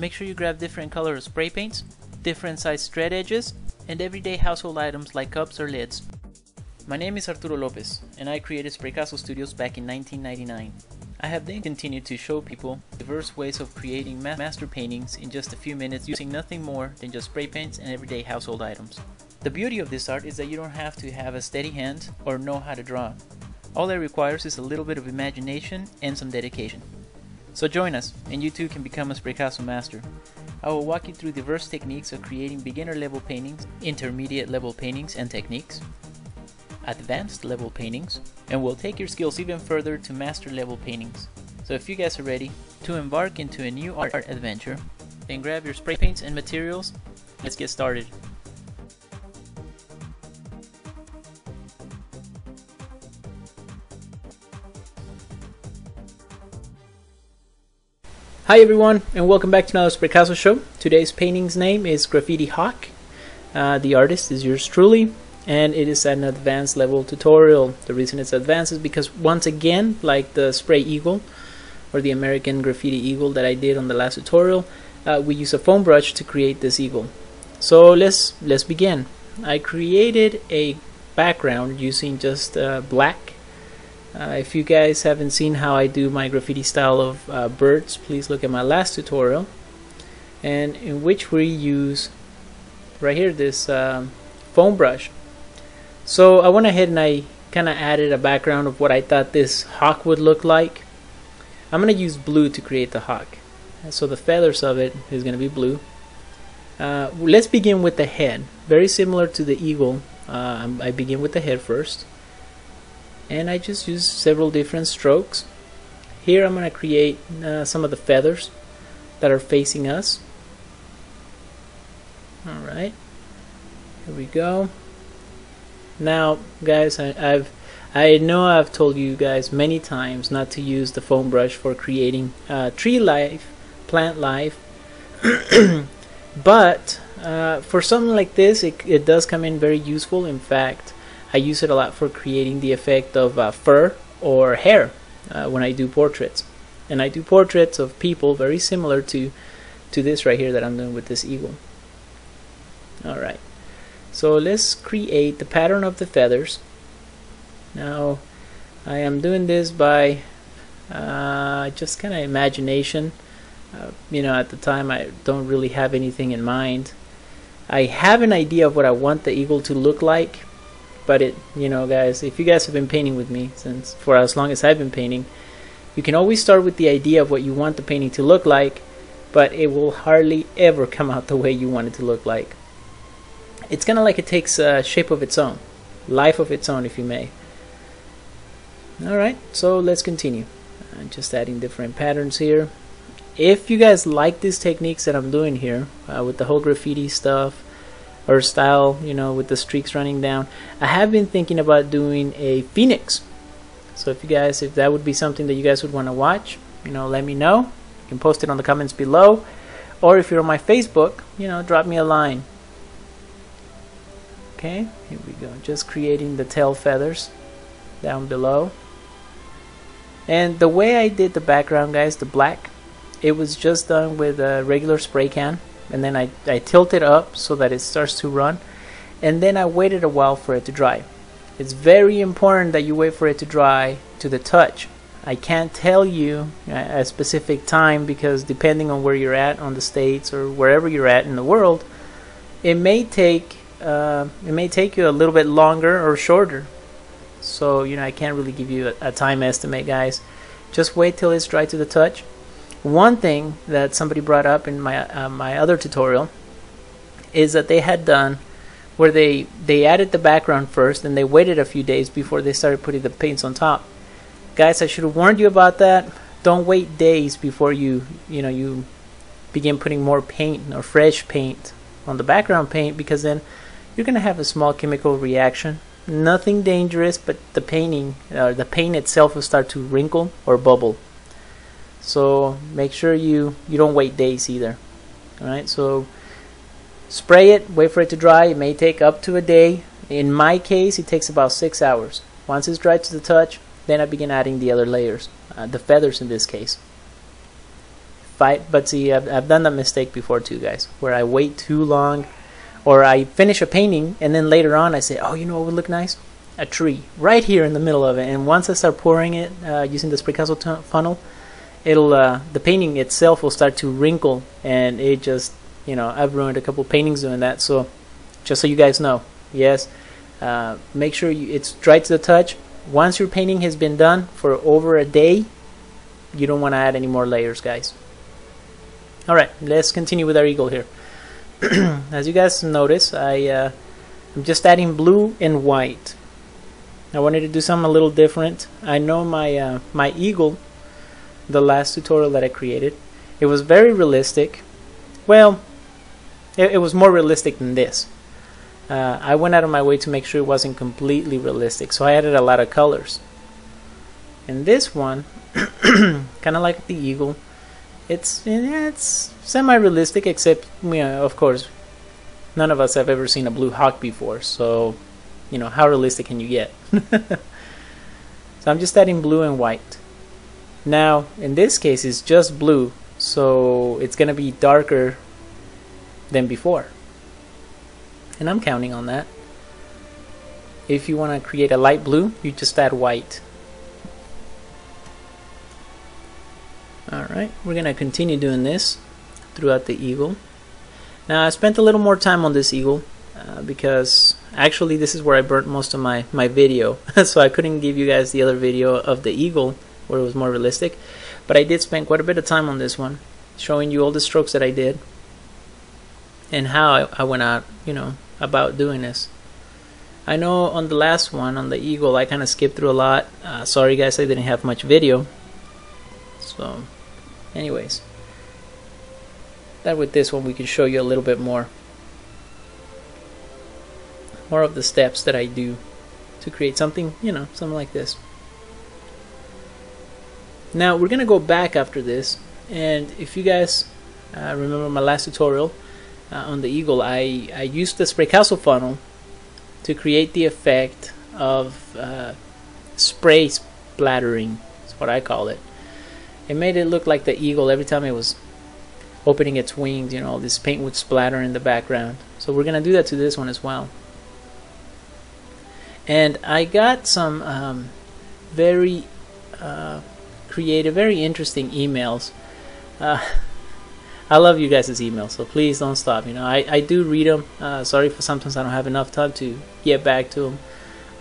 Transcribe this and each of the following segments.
make sure you grab different color spray paints, different size thread edges, and everyday household items like cups or lids. My name is Arturo Lopez, and I created SprayCasso Studios back in 1999. I have then continued to show people diverse ways of creating master paintings in just a few minutes using nothing more than just spray paints and everyday household items. The beauty of this art is that you don't have to have a steady hand or know how to draw. All it requires is a little bit of imagination and some dedication. So join us, and you too can become a SprayCasso master. I will walk you through diverse techniques of creating beginner level paintings, intermediate level paintings and techniques, advanced level paintings, and we'll take your skills even further to master level paintings. So if you guys are ready to embark into a new art adventure, then grab your spray paints and materials. Let's get started. Hi everyone, and welcome back to another SprayCasso show. Today's painting's name is Graffiti Hawk. The artist is yours truly, and it is an advanced level tutorial. The reason it's advanced is because, once again, like the spray eagle or the American graffiti eagle that I did on the last tutorial, we use a foam brush to create this eagle. So let's begin. I created a background using just black. If you guys haven't seen how I do my graffiti style of birds, please look at my last tutorial, and in which we use right here this foam brush. So I went ahead and I kind of added a background of what I thought this hawk would look like. I'm going to use blue to create the hawk, so the feathers of it is going to be blue. Let's begin with the head. Very similar to the eagle, I begin with the head first. And I just use several different strokes. Here I'm going to create some of the feathers that are facing us. Alright, here we go. Now guys, I know I've told you guys many times not to use the foam brush for creating tree life, plant life, but for something like this it does come in very useful. In fact, I use it a lot for creating the effect of fur or hair when I do portraits. And I do portraits of people very similar to this right here that I'm doing with this eagle. Alright, so let's create the pattern of the feathers. Now I am doing this by just kind of imagination. You know, at the time I don't really have anything in mind. I have an idea of what I want the eagle to look like. But you know, guys, if you guys have been painting with me for as long as I've been painting, you can always start with the idea of what you want the painting to look like, but it will hardly ever come out the way you want it to look like. It's kind of like it takes a shape of its own, life of its own, if you may. Alright, so let's continue. I'm just adding different patterns here. If you guys like these techniques that I'm doing here, with the whole graffiti stuff, or style, you know, with the streaks running down, I have been thinking about doing a phoenix. So if that would be something that you guys would want to watch, you know, let me know. You can post it on the comments below, or if you're on my Facebook, you know, drop me a line. Okay, here we go, just creating the tail feathers down below. And the way I did the background, guys, the black, it was just done with a regular spray can. And then I tilt it up so that it starts to run, and then I waited a while for it to dry. It's very important that you wait for it to dry to the touch. I can't tell you a specific time, because depending on where you're at on the States or wherever you're at in the world, it may take you a little bit longer or shorter. So you know, I can't really give you a time estimate, guys. Just wait till it's dry to the touch. One thing that somebody brought up in my my other tutorial is that they had done where they added the background first and they waited a few days before they started putting the paints on top. Guys, I should have warned you about that. Don't wait days before you begin putting more paint or fresh paint on the background paint, because then you're gonna have a small chemical reaction. Nothing dangerous, but the paint itself will start to wrinkle or bubble. So make sure you don't wait days either. Alright, so spray it, wait for it to dry. It may take up to a day. In my case, it takes about 6 hours. Once it's dry to the touch, then I begin adding the other layers, the feathers in this case. fight. But see, I've done that mistake before too, guys, where I wait too long, or I finish a painting and then later on I say, oh, you know what would look nice? A tree right here in the middle of it. And once I start pouring it using the SprayCasso funnel, it'll the painting itself will start to wrinkle, and it just, you know, I've ruined a couple paintings doing that. So just so you guys know, yes, make sure it's dry to the touch. Once your painting has been done for over a day, you don't want to add any more layers, guys. Alright, let's continue with our eagle here. As you guys notice, I'm just adding blue and white. I wanted to do something a little different. I know my my eagle, the last tutorial that I created, it was very realistic. Well, it was more realistic than this. I went out of my way to make sure it wasn't completely realistic, so I added a lot of colors. And this one, kind of like the eagle, it's semi-realistic, except, you know, of course, none of us have ever seen a blue hawk before, so, you know, how realistic can you get? So I'm just adding blue and white. Now, in this case, it's just blue, so it's going to be darker than before. And I'm counting on that. If you want to create a light blue, you just add white. Alright, we're going to continue doing this throughout the eagle. Now, I spent a little more time on this eagle because actually this is where I burnt most of my video. So I couldn't give you guys the other video of the eagle where it was more realistic. But I did spend quite a bit of time on this one, showing you all the strokes that I did and how I went out, you know, about doing this. I know on the last one, on the eagle, I kind of skipped through a lot. Sorry guys, I didn't have much video. So anyways, that with this one we can show you a little bit more of the steps that I do to create something, you know, something like this. Now we're gonna go back after this, and if you guys remember my last tutorial on the eagle, I used the SprayCasso funnel to create the effect of spray splattering. That's what I call it. It made it look like the eagle every time it was opening its wings, you know, this paint would splatter in the background. So we're gonna do that to this one as well. And I got some very creative, very interesting emails. I love you guys' emails, so please don't stop. You know, I do read them. Sorry for sometimes I don't have enough time to get back to them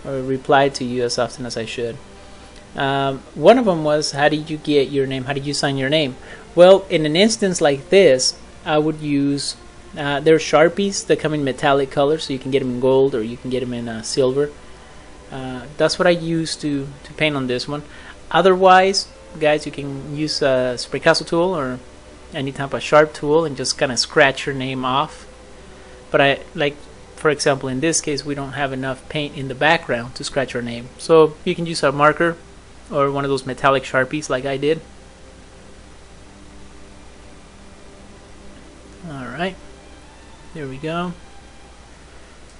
or reply to you as often as I should. One of them was, how did you get your name? How did you sign your name? Well, in an instance like this, I would use, there are Sharpies that come in metallic colors, so you can get them in gold or you can get them in silver. That's what I use to paint on this one. Otherwise, guys, you can use a SprayCasso tool or any type of sharp tool and just kind of scratch your name off. But for example, in this case, we don't have enough paint in the background to scratch our name, so you can use a marker or one of those metallic Sharpies like I did. Alright, there we go.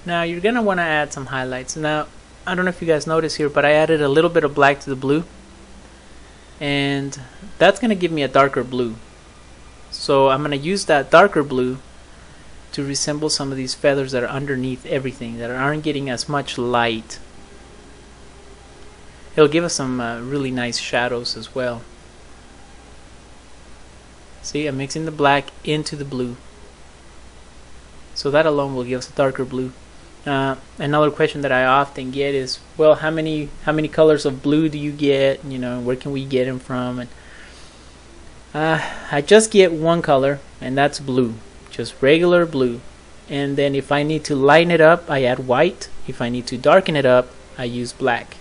Now you're gonna want to add some highlights. Now I don't know if you guys notice here, but I added a little bit of black to the blue, and that's gonna give me a darker blue. So I'm gonna use that darker blue to resemble some of these feathers that are underneath everything, that aren't getting as much light. It'll give us some really nice shadows as well. See, I'm mixing the black into the blue, so that alone will give us a darker blue. Another question that I often get is, well, how many colors of blue do you get? You know, where can we get them from? And I just get one color, and that's blue, just regular blue. And then if I need to lighten it up, I add white. If I need to darken it up, I use black.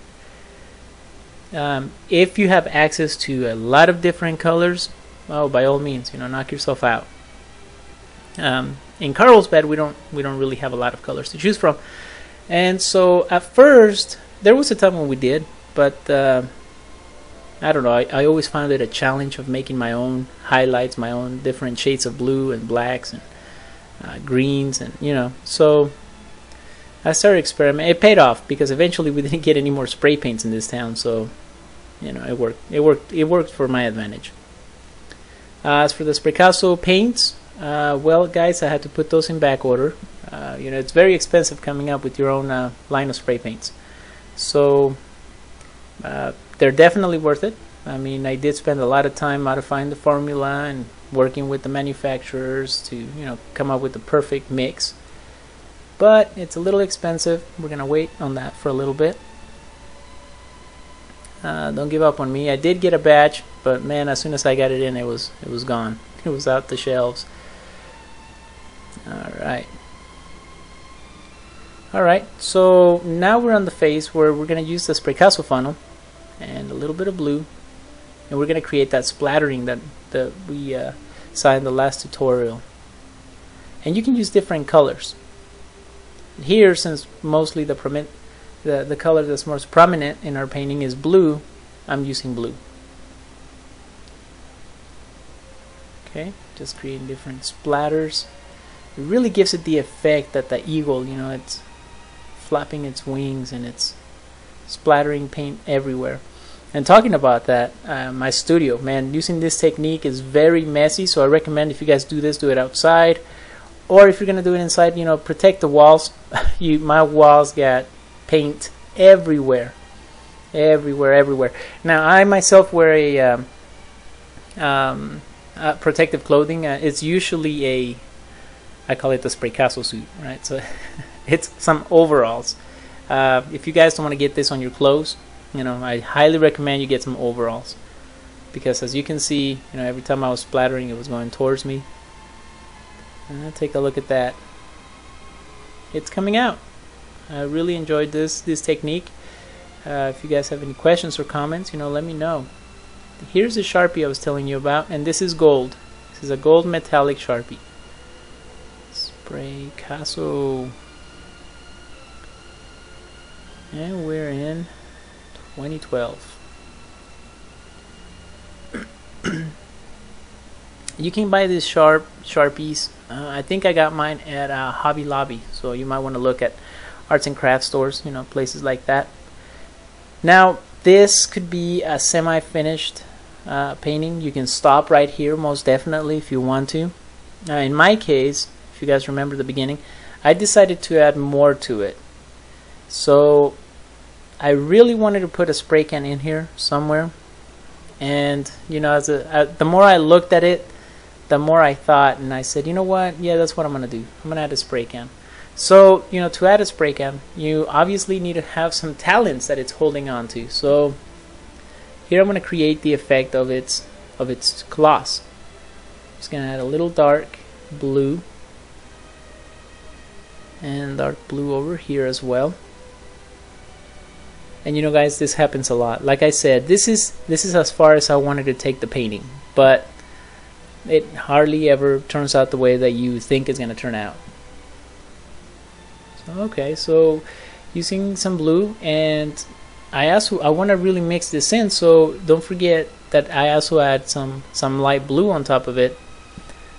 If you have access to a lot of different colors, oh, by all means, you know, knock yourself out. In Carlsbad, we don't really have a lot of colors to choose from, and so at first there was a time when we did, but I don't know. I always found it a challenge of making my own highlights, my own different shades of blue and blacks and greens, and you know. So I started experimenting. It paid off because eventually we didn't get any more spray paints in this town, so you know, it worked for my advantage. As for the spraycasso paints, well guys, I had to put those in back order. You know, it's very expensive coming up with your own line of spray paints, so they're definitely worth it. I mean, I did spend a lot of time modifying the formula and working with the manufacturers to, you know, come up with the perfect mix, but it's a little expensive. We're gonna wait on that for a little bit. Don't give up on me. I did get a batch, but man, as soon as I got it in, it was gone. It was out the shelves. Alright, so now we're on the phase where we're going to use the spraycasso funnel and a little bit of blue, and we're going to create that splattering that we saw in the last tutorial. And you can use different colors. Here, since mostly the color that's most prominent in our painting is blue, I'm using blue. Okay, just creating different splatters. It really gives it the effect that the eagle, you know, it's flapping its wings and it's splattering paint everywhere. And talking about that, my studio, man, using this technique is very messy, so I recommend if you guys do this, do it outside, or if you're gonna do it inside, you know, protect the walls. My walls got paint everywhere. Now I myself wear a protective clothing. It's usually I call it the spraycasso suit, right? So it's some overalls. If you guys don't want to get this on your clothes, you know, I highly recommend you get some overalls, because as you can see, you know, every time I was splattering, it was going towards me. Take a look at that. It's coming out. I really enjoyed this technique. If you guys have any questions or comments, you know, let me know. Here's the Sharpie I was telling you about, and this is gold. This is a gold metallic Sharpie. Spraycasso. And we're in 2012. You can buy these Sharpies. I think I got mine at Hobby Lobby, so you might want to look at arts and crafts stores, you know, places like that. Now, this could be a semi-finished painting. You can stop right here, most definitely, if you want to. In my case, if you guys remember the beginning, I decided to add more to it. So I really wanted to put a spray can in here somewhere, and you know, the more I looked at it, the more I thought, and I said, you know what, yeah, that's what I'm gonna do. I'm gonna add a spray can. So, you know, to add a spray can, you obviously need to have some talents that it's holding on to. So here I'm gonna create the effect of its gloss. Just gonna add a little dark blue and dark blue over here as well. And you know, guys, this happens a lot. Like I said, this is as far as I wanted to take the painting, but it hardly ever turns out the way that you think it's gonna turn out. So, okay, so using some blue, and I want to really mix this in, so don't forget that I also add some light blue on top of it.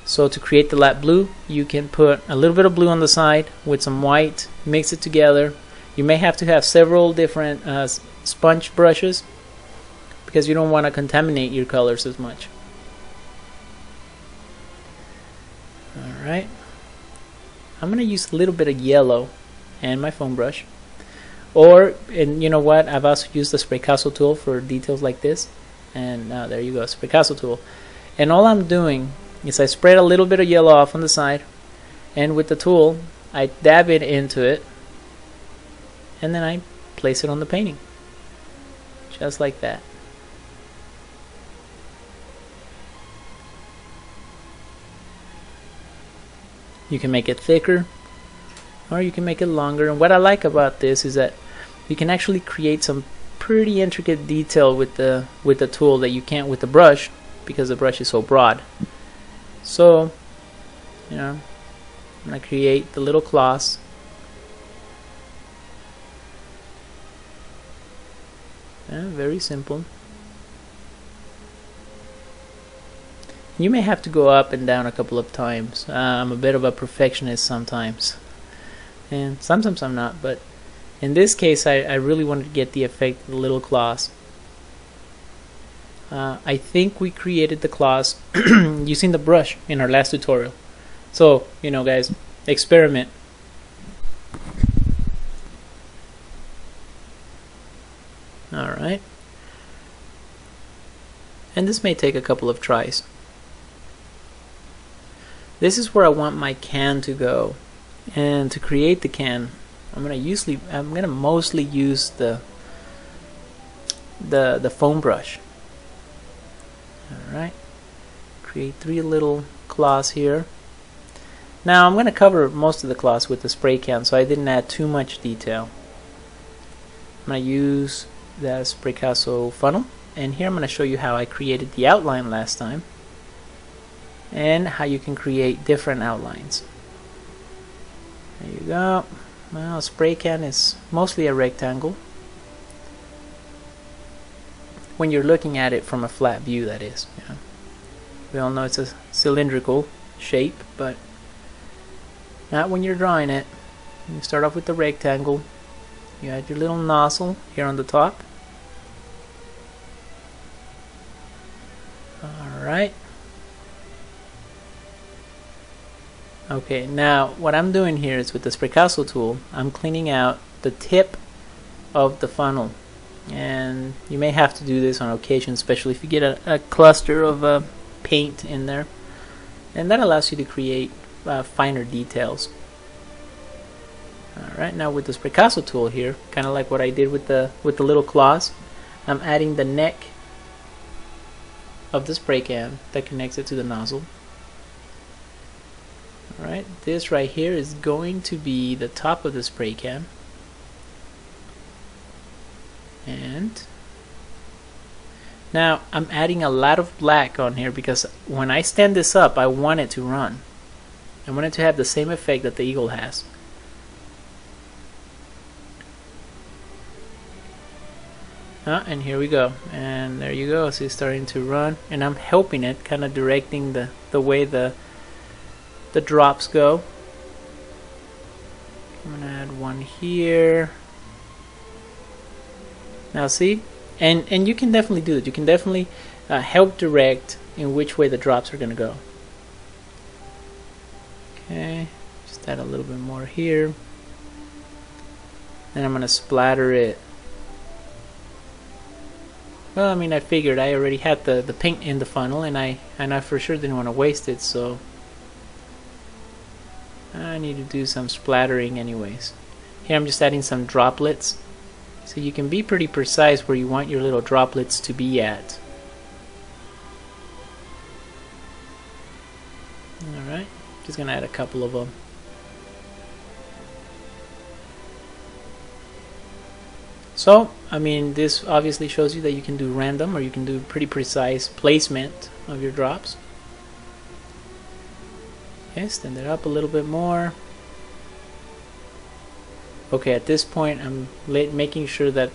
So to create the light blue, you can put a little bit of blue on the side with some white, mix it together. You may have to have several different sponge brushes, because you don't want to contaminate your colors as much. Alright, I'm going to use a little bit of yellow and my foam brush. And you know what, I've also used the spraycasso tool for details like this. And there you go, spraycasso tool. And all I'm doing is I spread a little bit of yellow off on the side, and with the tool I dab it into it, and then I place it on the painting, just like that. You can make it thicker, or you can make it longer. And what I like about this is that you can actually create some pretty intricate detail with the tool that you can't with the brush, because the brush is so broad. So, you know, I'm gonna create the little claws. Very simple. You may have to go up and down a couple of times. I'm a bit of a perfectionist sometimes, and sometimes I'm not, but in this case I really wanted to get the effect of the little claws. I think we created the claws using the brush in our last tutorial. So, you know, guys, experiment. Alright. And this may take a couple of tries. This is where I want my can to go. And to create the can, I'm gonna mostly use the foam brush. Alright. Create 3 little claws here. Now I'm gonna cover most of the claws with the spray can, so I didn't add too much detail. I'm gonna use the spraycasso funnel, and here I'm going to show you how I created the outline last time and how you can create different outlines. There you go. Well, a spray can is mostly a rectangle when you're looking at it from a flat view, that is. Yeah. We all know it's a cylindrical shape, but not when you're drawing it. You start off with the rectangle. You add your little nozzle here on the top. Alright. Okay, now what I'm doing here is with the spraycasso tool, I'm cleaning out the tip of the funnel. And you may have to do this on occasion, especially if you get a cluster of paint in there. And that allows you to create finer details. Alright, now with the spraycasso tool here, kind of like what I did with the little claws, I'm adding the neck of the spray can that connects it to the nozzle. Alright, this right here is going to be the top of the spray can. And now I'm adding a lot of black on here because when I stand this up, I want it to run. I want it to have the same effect that the eagle has. And here we go, and there you go. So it's starting to run, and I'm helping it, kind of directing the way the drops go. I'm gonna add one here. Now see, and you can definitely do it. You can definitely help direct in which way the drops are gonna go. Okay, just add a little bit more here. Then I'm gonna splatter it. Well, I mean, I figured I already had the paint in the funnel, and I for sure didn't want to waste it, so I need to do some splattering anyways. Here I'm just adding some droplets, so you can be pretty precise where you want your little droplets to be at. Alright, just gonna add a couple of them. So, I mean, this obviously shows you that you can do random, or you can do pretty precise placement of your drops. Okay, stand it up a little bit more. Okay, at this point I'm making sure that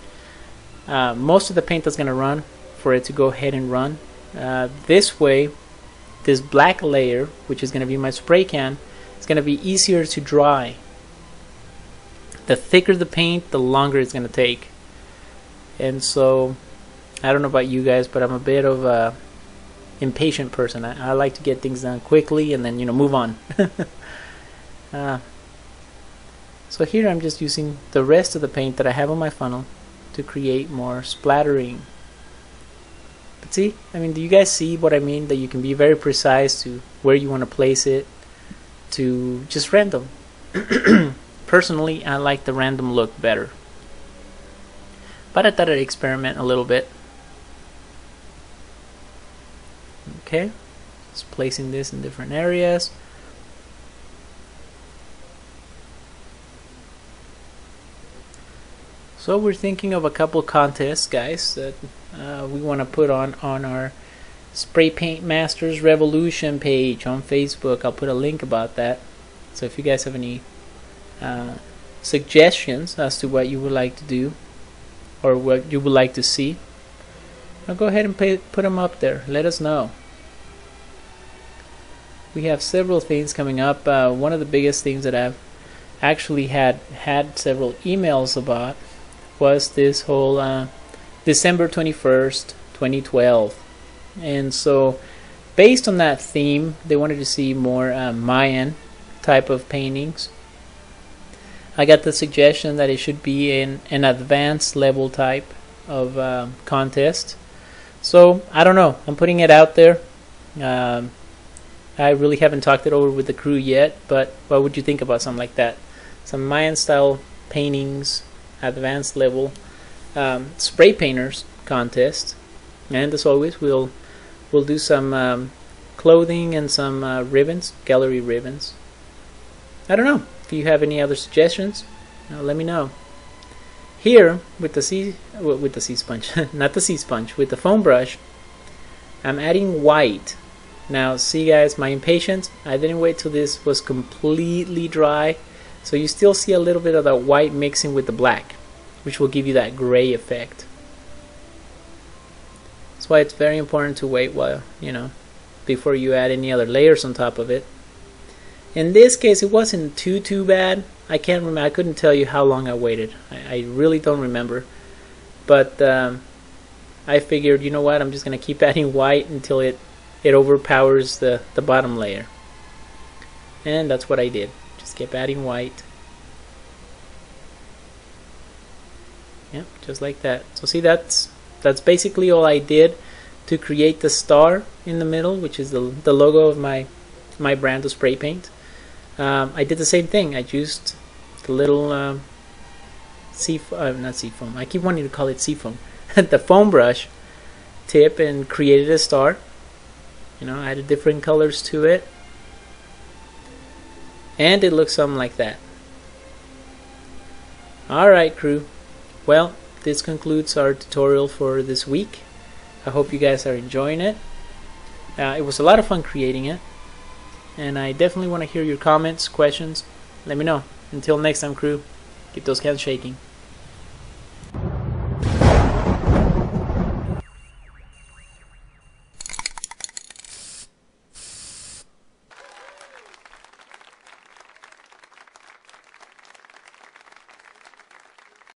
most of the paint that's going to run, for it to go ahead and run. This way, this black layer, which is going to be my spray can, is going to be easier to dry. The thicker the paint, the longer it's going to take. And so, I don't know about you guys, but I'm a bit of a impatient person. I like to get things done quickly and then, you know, move on. So here I'm just using the rest of the paint that I have on my funnel to create more splattering. But see, I mean, do you guys see what I mean? That you can be very precise to where you want to place it, to just random. Personally, I like the random look better. But I thought I'd experiment a little bit. Okay, just placing this in different areas. So we're thinking of a couple contests, guys, that we want to put on our Spray Paint Masters Revolution page on Facebook. I'll put a link about that. So if you guys have any suggestions as to what you would like to do or what you would like to see, I'll go ahead and put them up there. Let us know. We have several things coming up. One of the biggest things that I've actually had several emails about was this whole December 21st, 2012 and so based on that theme, they wanted to see more Mayan type of paintings. I got the suggestion that it should be in an advanced level type of contest. So I don't know, I'm putting it out there. I really haven't talked it over with the crew yet, but what would you think about something like that? Some Mayan style paintings, advanced level, spray painters contest, and as always we'll do some clothing and some ribbons, gallery ribbons. I don't know if you have any other suggestions. Let me know. Here with the sea sponge, not the sea sponge, with the foam brush, I'm adding white. Now see guys, my impatience, I didn't wait till this was completely dry, so you still see a little bit of that white mixing with the black, which will give you that gray effect. That's why it's very important to wait while, before you add any other layers on top of it. In this case it wasn't too bad. I can't remember, I couldn't tell you how long I waited. I really don't remember, but I figured, you know what, I'm just gonna keep adding white until it overpowers the bottom layer, and that's what I did. Just kept adding white. Yep, just like that. So see, that's basically all I did to create the star in the middle, which is the logo of my brand of spray paint. I did the same thing. I used the little not sea foam. I keep wanting to call it sea foam. The foam brush tip, and created a star. Added different colors to it, and it looks something like that. Alright crew, well, this concludes our tutorial for this week. I hope you guys are enjoying it. It was a lot of fun creating it, and I definitely want to hear your comments, questions. Let me know. Until next time crew, keep those cans shaking.